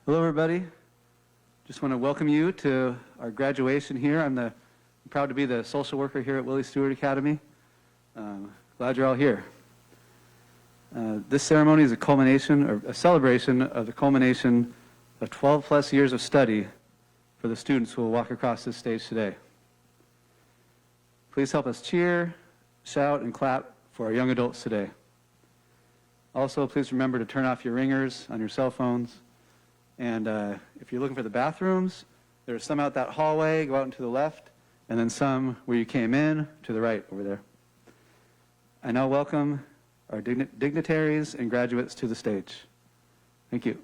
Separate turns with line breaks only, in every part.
Hello, everybody. Just want to welcome you to our graduation here. I'm proud to be the social worker here at Willie Stewart Academy. Glad you're all here. This ceremony is a culmination, or a celebration of the culmination of 12 plus years of study for the students who will walk across this stage today. Please help us cheer, shout, and clap for our young adults today. Also, please remember to turn off your ringers on your cell phones. And if you're looking for the bathrooms, there are some out that hallway, go out and to the left, and then some where you came in, to the right over there. I now welcome our dignitaries and graduates to the stage. Thank you.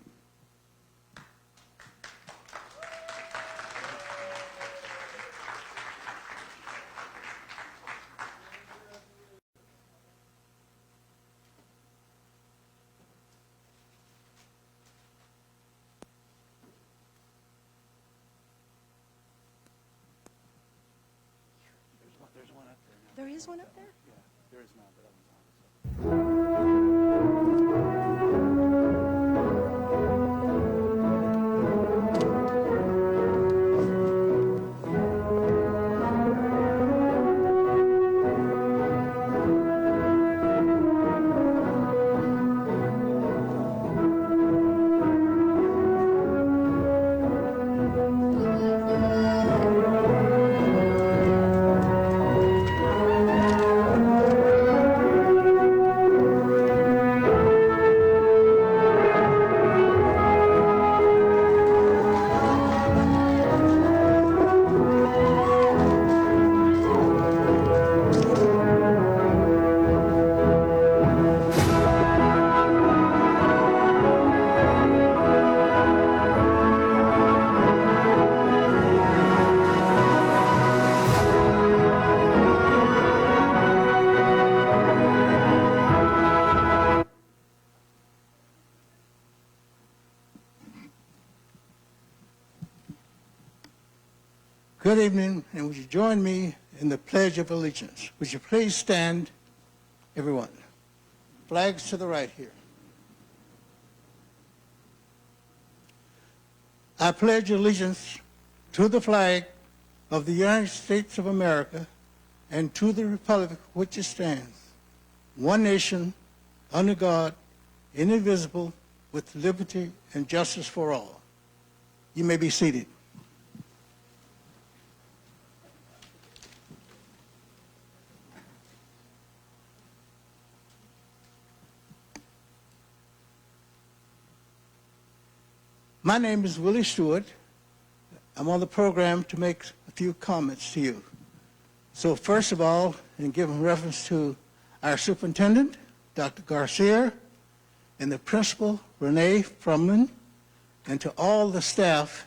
There's one up there now.
There is one up there?
Yeah, there is now, but that one's on.
Good evening, and would you join me in the Pledge of Allegiance? Would you please stand, everyone? Flags to the right here. I pledge allegiance to the flag of the United States of America and to the republic for which it stands, one nation, under God, indivisible, with liberty and justice for all. You may be seated. My name is Willie Stewart. I'm on the program to make a few comments to you. So first of all, and giving reference to our superintendent, Dr. Garcia, and the principal, Renee Frumlin, and to all the staff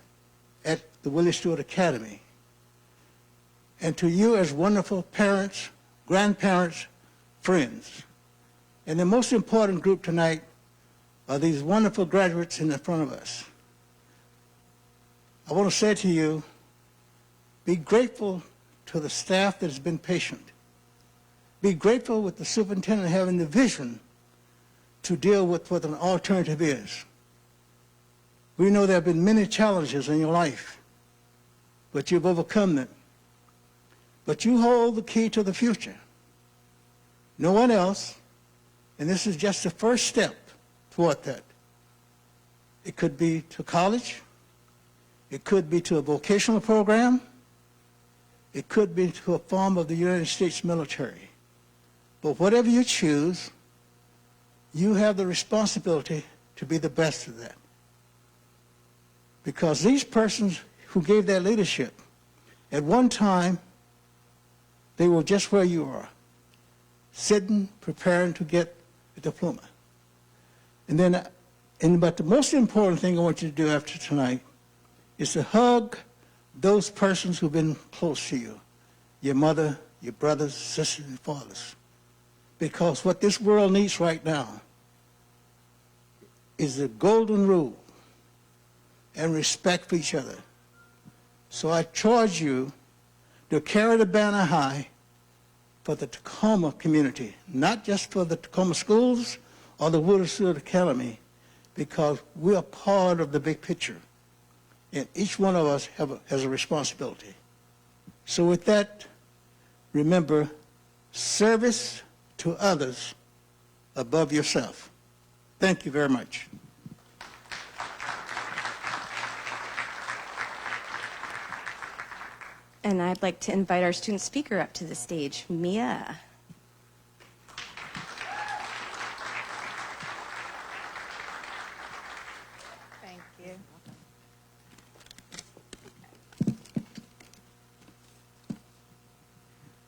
at the Willie Stewart Academy, and to you as wonderful parents, grandparents, friends. And the most important group tonight are these wonderful graduates in the front of us. I want to say to you, be grateful to the staff that has been patient. Be grateful with the superintendent having the vision to deal with what an alternative is. We know there have been many challenges in your life, but you've overcome them. But you hold the key to the future. No one else, and this is just the first step toward that. It could be to college. It could be to a vocational program. It could be to a form of the United States military. But whatever you choose, you have the responsibility to be the best of that. Because these persons who gave that leadership, at one time, they were just where you are, sitting, preparing to get a diploma. But the most important thing I want you to do after tonight is to hug those persons who've been close to you, your mother, your brothers, sisters, and fathers. Because what this world needs right now is the golden rule and respect for each other. So I charge you to carry the banner high for the Tacoma community, not just for the Tacoma schools or the Willie Stewart Academy, because we are part of the big picture, and each one of us has a responsibility. So with that, remember, service to others above yourself. Thank you very much.
And I'd like to invite our student speaker up to the stage, Mia.
Thank you.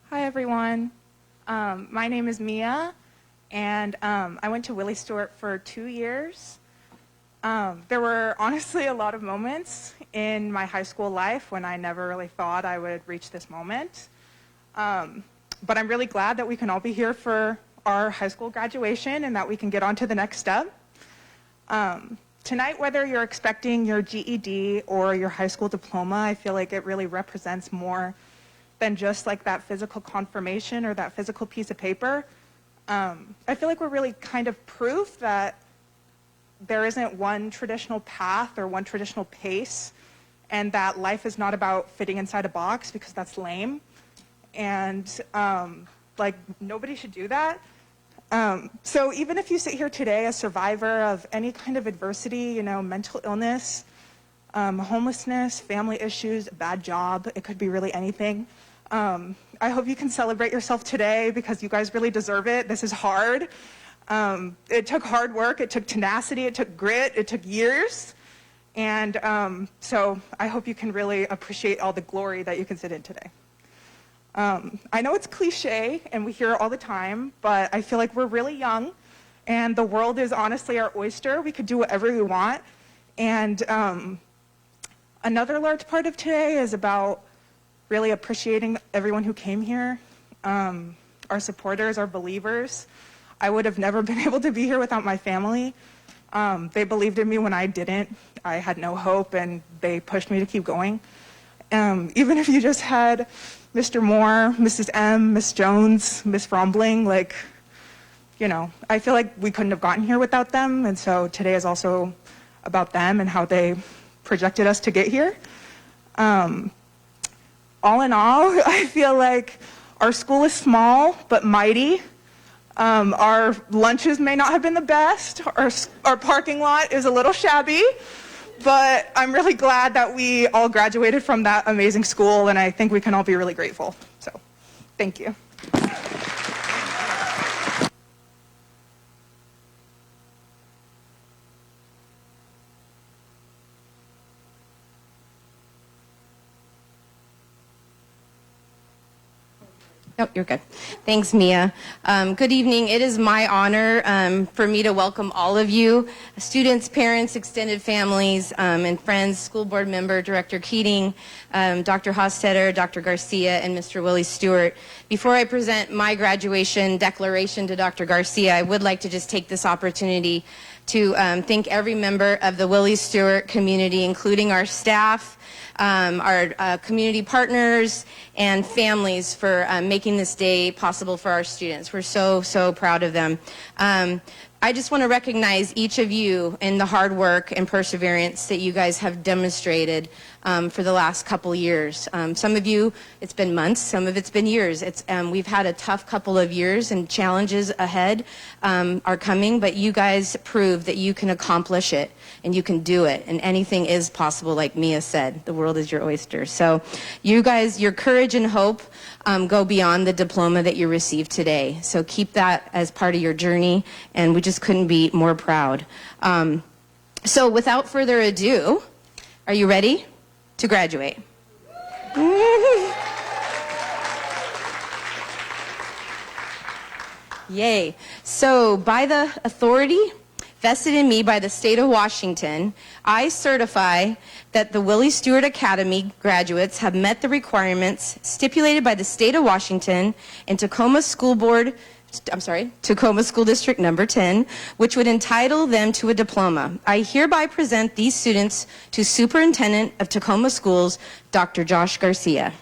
Hi, everyone. My name is Mia, and I went to Willie Stewart for 2 years. There were honestly a lot of moments in my high school life when I never really thought I would reach this moment. But I'm really glad that we can all be here for our high school graduation and that we can get on to the next step. Tonight, whether you're expecting your GED or your high school diploma, I feel like it really represents more than just like that physical confirmation or that physical piece of paper. I feel like we're really kind of proof that there isn't one traditional path or one traditional pace, and that life is not about fitting inside a box, because that's lame. And like, nobody should do that. So even if you sit here today a survivor of any kind of adversity, you know, mental illness, homelessness, family issues, a bad job, it could be really anything. I hope you can celebrate yourself today, because you guys really deserve it. This is hard. It took hard work, it took tenacity, it took grit, it took years. And so I hope you can really appreciate all the glory that you can sit in today. I know it's cliche and we hear it all the time, but I feel like we're really young and the world is honestly our oyster. We could do whatever we want. And another large part of today is about really appreciating everyone who came here, our supporters, our believers. I would have never been able to be here without my family. They believed in me when I didn't. I had no hope, and they pushed me to keep going. Even if you just had Mr. Moore, Mrs. M, Miss Jones, Miss Frombling, like, you know, I feel like we couldn't have gotten here without them, and so today is also about them and how they projected us to get here. All in all, I feel like our school is small but mighty. Our lunches may not have been the best. Our parking lot is a little shabby, but I'm really glad that we all graduated from that amazing school, and I think we can all be really grateful. So, thank you.
Oh, you're good. Thanks, Mia. Good evening. It is my honor for me to welcome all of you, students, parents, extended families, and friends, school board member, Director Keating, Dr. Hostetter, Dr. Garcia, and Mr. Willie Stewart. Before I present my graduation declaration to Dr. Garcia, I would like to just take this opportunity to thank every member of the Willie Stewart community, including our staff, our community partners, and families for making this day possible for our students. We're so, so proud of them. I just want to recognize each of you in the hard work and perseverance that you guys have demonstrated for the last couple years. Some of you, it's been months, some of it's been years. We've had a tough couple of years, and challenges ahead are coming, but you guys prove that you can accomplish it and you can do it, and anything is possible, like Mia said. The world is your oyster. So you guys, your courage and hope go beyond the diploma that you received today. So keep that as part of your journey, and we just couldn't be more proud. So without further ado, are you ready to graduate? Yay. So by the authority vested in me by the state of Washington, I certify that the Willie Stewart Academy graduates have met the requirements stipulated by the state of Washington and Tacoma School District number 10, which would entitle them to a diploma. I hereby present these students to Superintendent of Tacoma Schools, Dr. Josh Garcia.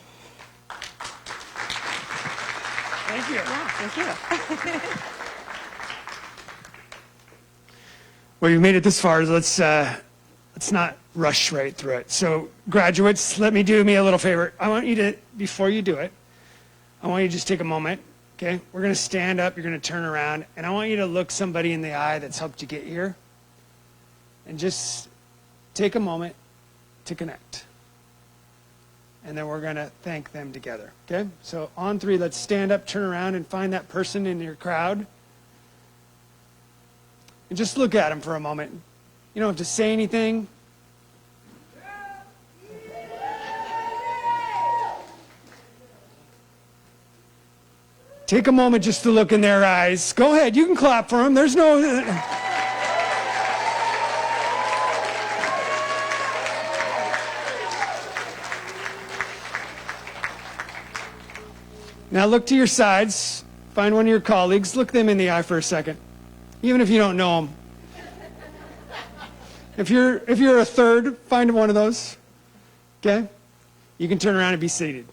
Thank you.
Yeah, thank you.
Well, you made it this far. Let's not rush right through it. So, graduates, let me do me a little favor. I want you to, before you do it, I want you to just take a moment. Okay, we're going to stand up. You're going to turn around, and I want you to look somebody in the eye that's helped you get here, and just take a moment to connect. And then we're going to thank them together. Okay, so on three, let's stand up, turn around, and find that person in your crowd. And just look at them for a moment. You don't have to say anything. Take a moment just to look in their eyes. Go ahead, you can clap for them. There's no... Now look to your sides. Find one of your colleagues. Look them in the eye for a second. Even if you don't know them. If you're a third, find one of those. Okay? You can turn around and be seated.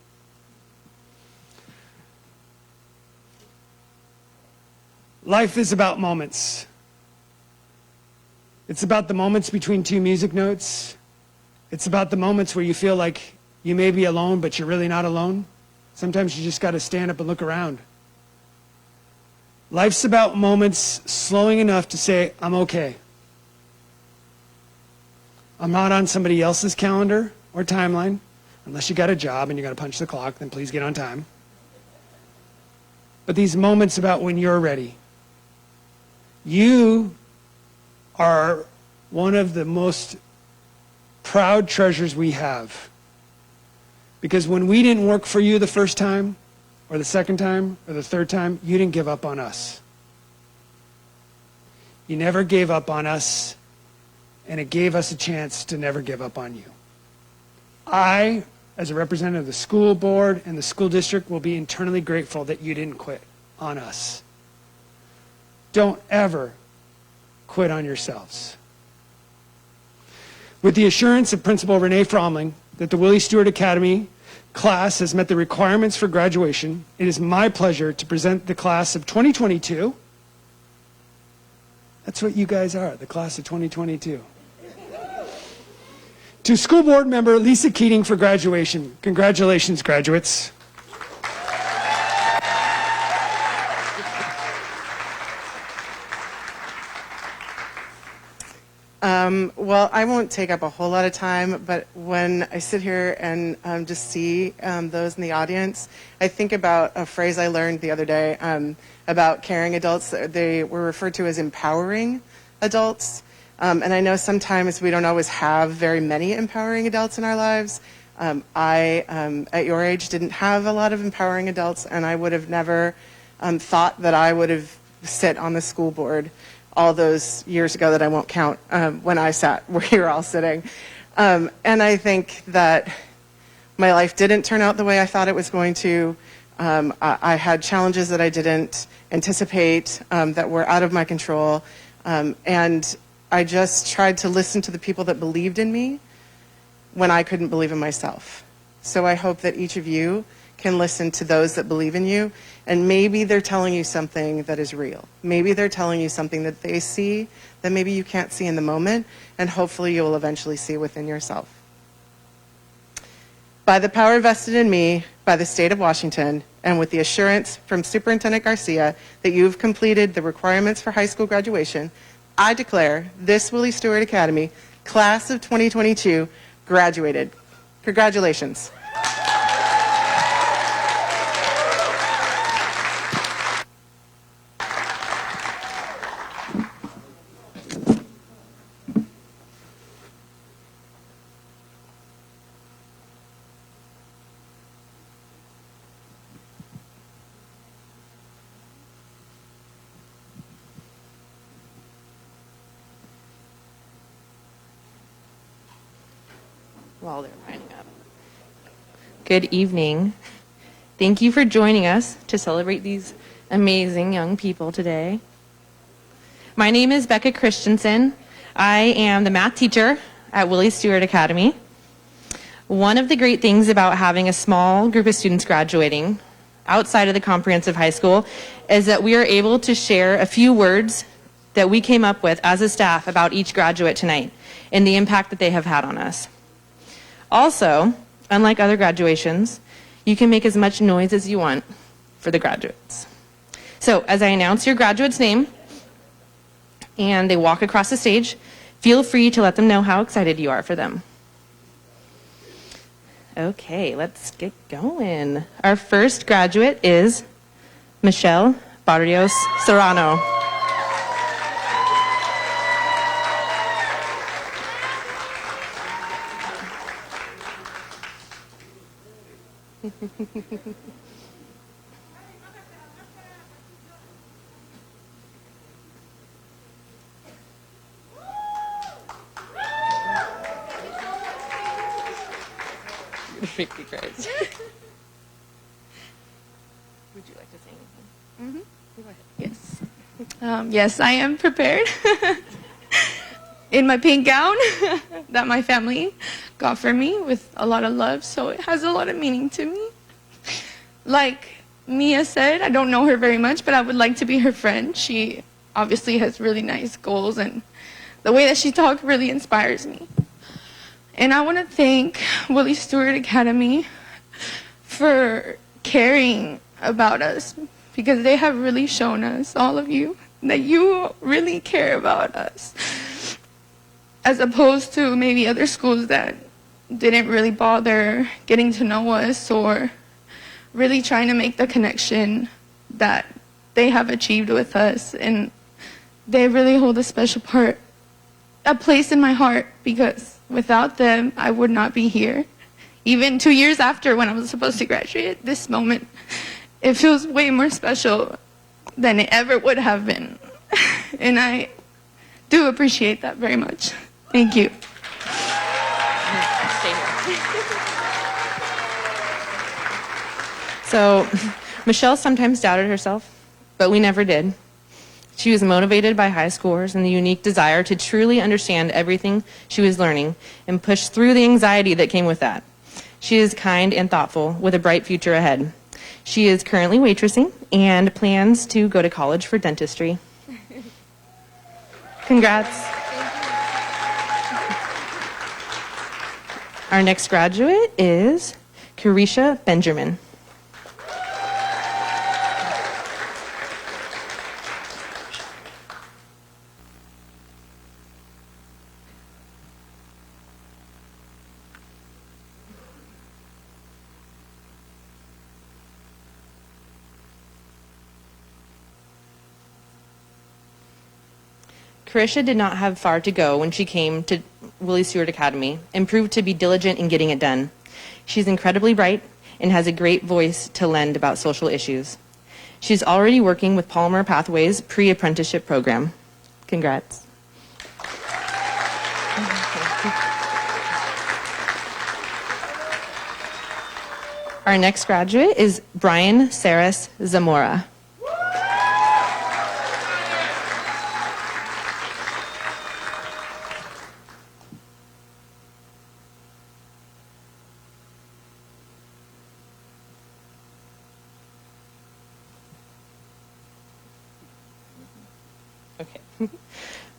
Life is about moments. It's about the moments between two music notes. It's about the moments where you feel like you may be alone, but you're really not alone. Sometimes you just got to stand up and look around. Life's about moments slowing enough to say, I'm okay. I'm not on somebody else's calendar or timeline. Unless you got a job and you got to punch the clock, then please get on time. But these moments about when you're ready. You are one of the most proud treasures we have. Because when we didn't work for you the first time, or the second time, or the third time, you didn't give up on us. You never gave up on us, and it gave us a chance to never give up on you. I, as a representative of the school board and the school district, will be eternally grateful that you didn't quit on us. Don't ever quit on yourselves. With the assurance of Principal Renee Fromling that the Willie Stewart Academy class has met the requirements for graduation, it is my pleasure to present the class of 2022. That's what you guys are, the class of 2022. To school board member Lisa Keating for graduation. Congratulations, graduates.
Well, I won't take up a whole lot of time, but when I sit here and just see those in the audience, I think about a phrase I learned the other day about caring adults. They were referred to as empowering adults. And I know sometimes we don't always have very many empowering adults in our lives. I, at your age, didn't have a lot of empowering adults, and I would have never thought that I would have sit on the school board all those years ago that I won't count when I sat where you're all sitting. And I think that my life didn't turn out the way I thought it was going to. I had challenges that I didn't anticipate that were out of my control. And I just tried to listen to the people that believed in me when I couldn't believe in myself. So I hope that each of you can listen to those that believe in you, and maybe they're telling you something that is real. Maybe they're telling you something that they see that maybe you can't see in the moment, and hopefully you will eventually see within yourself. By the power vested in me by the state of Washington, and with the assurance from Superintendent Garcia that you've completed the requirements for high school graduation, I declare this Willie Stewart Academy, class of 2022, graduated. Congratulations.
While they're lining up. Good evening. Thank you for joining us to celebrate these amazing young people today. My name is Becca Christensen. I am the math teacher at Willie Stewart Academy. One of the great things about having a small group of students graduating outside of the comprehensive high school is that we are able to share a few words that we came up with as a staff about each graduate tonight and the impact that they have had on us. Also, unlike other graduations, you can make as much noise as you want for the graduates. So, as I announce your graduate's name and they walk across the stage, feel free to let them know how excited you are for them. Okay, let's get going. Our first graduate is Michelle Barrios Serrano. Make me cry. Would you like to say anything? Go ahead.
Yes. Yes, I am prepared. In my pink gown that my family got for me with a lot of love, so it has a lot of meaning to me. Like Mia said, I don't know her very much, but I would like to be her friend. She obviously has really nice goals, and the way that she talks really inspires me. And I want to thank Willie Stewart Academy for caring about us, because they have really shown us, all of you, that you really care about us, as opposed to maybe other schools that didn't really bother getting to know us or really trying to make the connection that they have achieved with us. And they really hold a special a place in my heart, because without them, I would not be here. Even 2 years after, when I was supposed to graduate, this moment, it feels way more special than it ever would have been. And I do appreciate that very much. Thank you.
So, Michelle sometimes doubted herself, but we never did. She was motivated by high scores and the unique desire to truly understand everything she was learning and push through the anxiety that came with that. She is kind and thoughtful with a bright future ahead. She is currently waitressing and plans to go to college for dentistry. Congrats. Our next graduate is Carisha Benjamin. Carisha did not have far to go when she came to Willie Stewart Academy and proved to be diligent in getting it done. She's incredibly bright and has a great voice to lend about social issues. She's already working with Palmer Pathways pre-apprenticeship program. Congrats. Our next graduate is Brian Saras Zamora.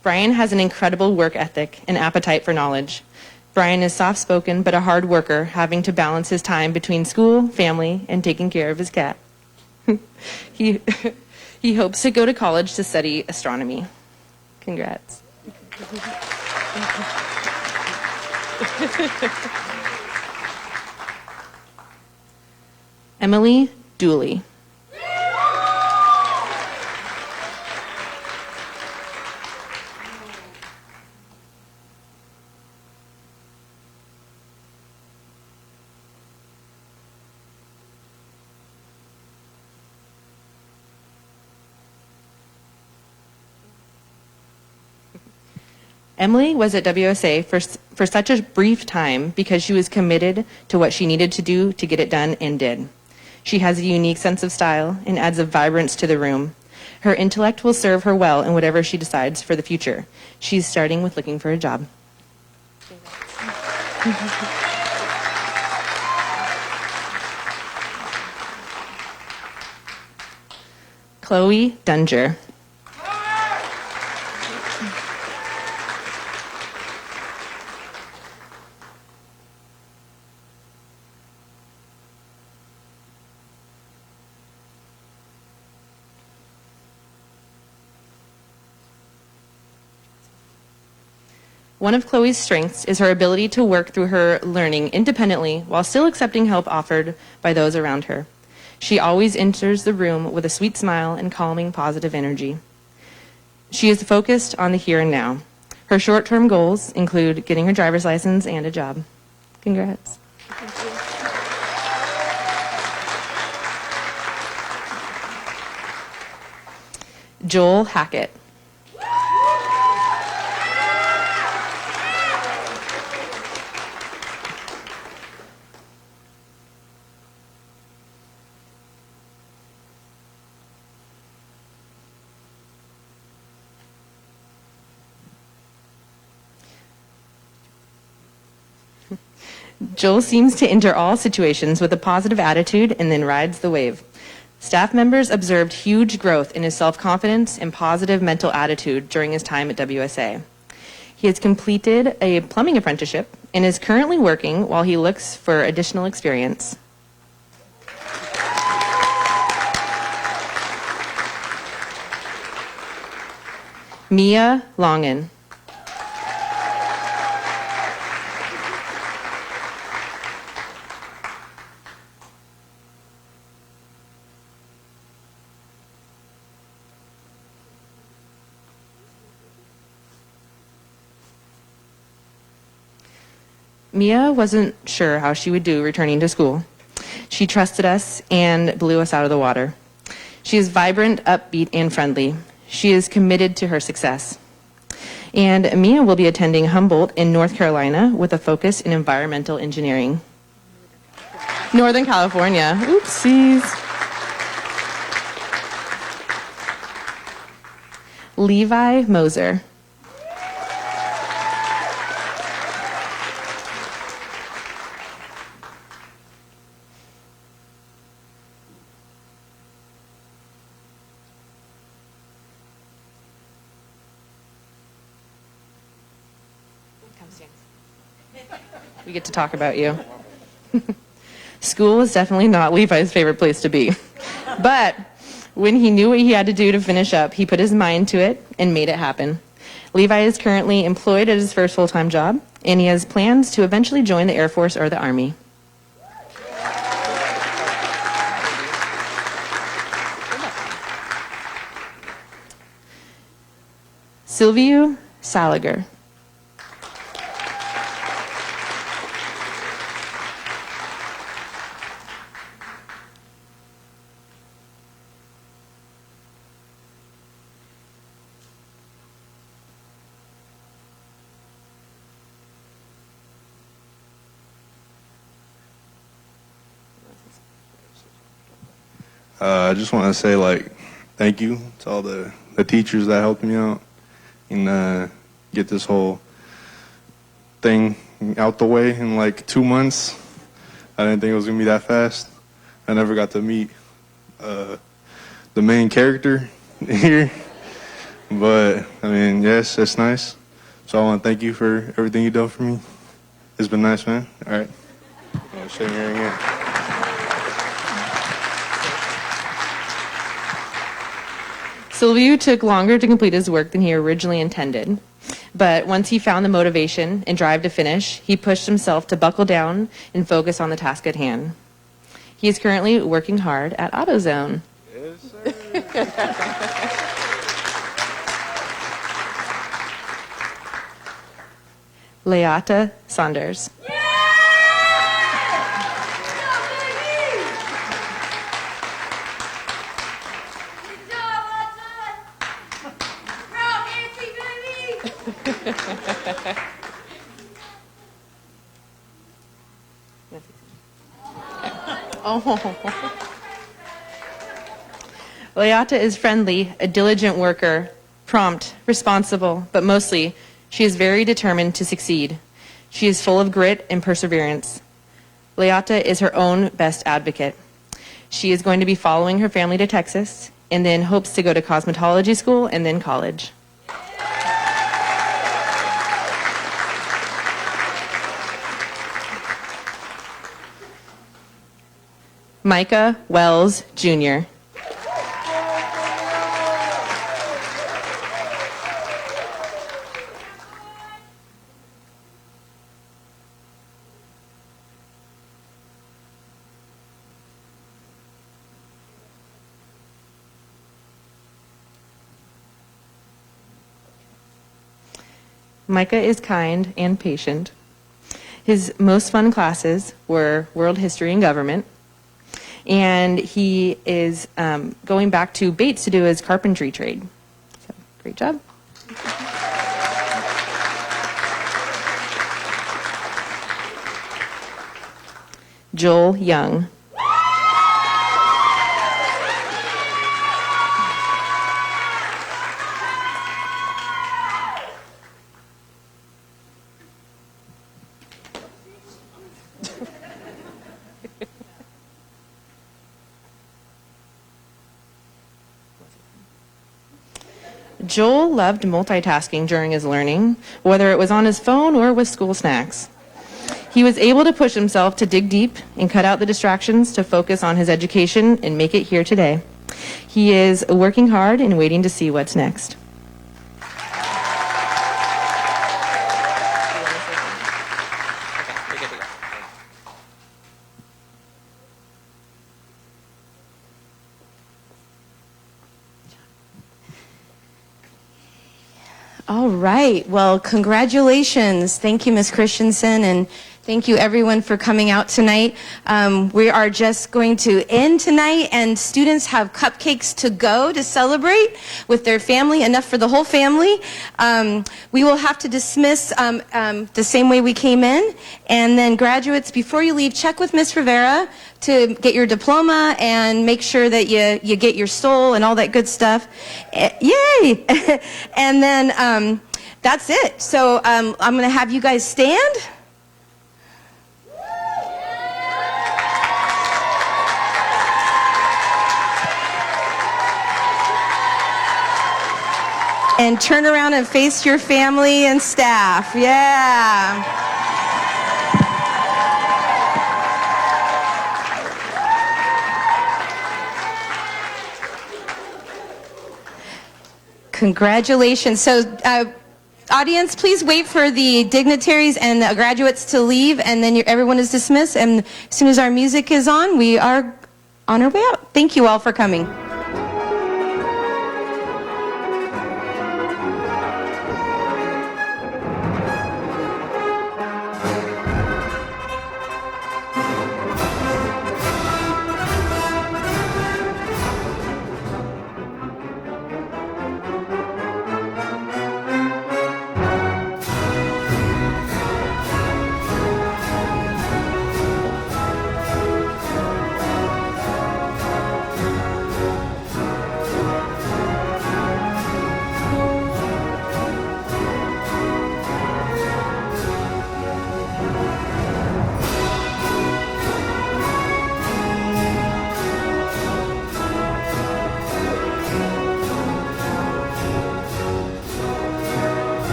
Brian has an incredible work ethic and appetite for knowledge. Brian is soft-spoken but a hard worker, having to balance his time between school, family, and taking care of his cat. He hopes to go to college to study astronomy. Congrats. Emily Dooley. Emily was at WSA for such a brief time because she was committed to what she needed to do to get it done, and did. She has a unique sense of style and adds a vibrance to the room. Her intellect will serve her well in whatever she decides for the future. She's starting with looking for a job. Chloe Dunger. One of Chloe's strengths is her ability to work through her learning independently while still accepting help offered by those around her. She always enters the room with a sweet smile and calming, positive energy. She is focused on the here and now. Her short-term goals include getting her driver's license and a job. Congrats. Joel Hackett. Joel seems to enter all situations with a positive attitude and then rides the wave. Staff members observed huge growth in his self-confidence and positive mental attitude during his time at WSA. He has completed a plumbing apprenticeship and is currently working while he looks for additional experience. Mia Longen. Mia wasn't sure how she would do returning to school. She trusted us and blew us out of the water. She is vibrant, upbeat, and friendly. She is committed to her success. And Mia will be attending Humboldt in North Carolina with a focus in environmental engineering. Northern California. Oopsies. Levi Moser. We get to talk about you. School was definitely not Levi's favorite place to be. But when he knew what he had to do to finish up, he put his mind to it and made it happen. Levi is currently employed at his first full-time job, and he has plans to eventually join the Air Force or the Army. Silvio Saliger.
I just want to say, thank you to all the teachers that helped me out and get this whole thing out the way in 2 months. I didn't think it was going to be that fast. I never got to meet the main character here. But, yes, that's nice. So I want to thank you for everything you've done for me. It's been nice, man. All right. Shake your hand.
Silvio took longer to complete his work than he originally intended. But once he found the motivation and drive to finish, he pushed himself to buckle down and focus on the task at hand. He is currently working hard at AutoZone.
Yes, sir.
Leata Saunders. Leata is friendly, a diligent worker, prompt, responsible, but mostly she is very determined to succeed. She is full of grit and perseverance. Leata is her own best advocate. She is going to be following her family to Texas and then hopes to go to cosmetology school and then college. Micah Wells Jr. Micah is kind and patient. His most fun classes were World History and Government, and he is going back to Bates to do his carpentry trade. So, great job. Joel Young. Joel loved multitasking during his learning, whether it was on his phone or with school snacks. He was able to push himself to dig deep and cut out the distractions to focus on his education and make it here today. He is working hard and waiting to see what's next.
All right. Well, congratulations. Thank you, Ms. Christensen, and thank you, everyone, for coming out tonight. We are just going to end tonight, and students have cupcakes to go to celebrate with their family, enough for the whole family. We will have to dismiss the same way we came in, and then graduates, before you leave, check with Ms. Rivera to get your diploma and make sure that you get your stole and all that good stuff. Yay! And then that's it. So I'm going to have you guys stand. And turn around and face your family and staff. Yeah. Congratulations. So, audience, please wait for the dignitaries and the graduates to leave, and then everyone is dismissed. And as soon as our music is on, we are on our way out. Thank you all for coming.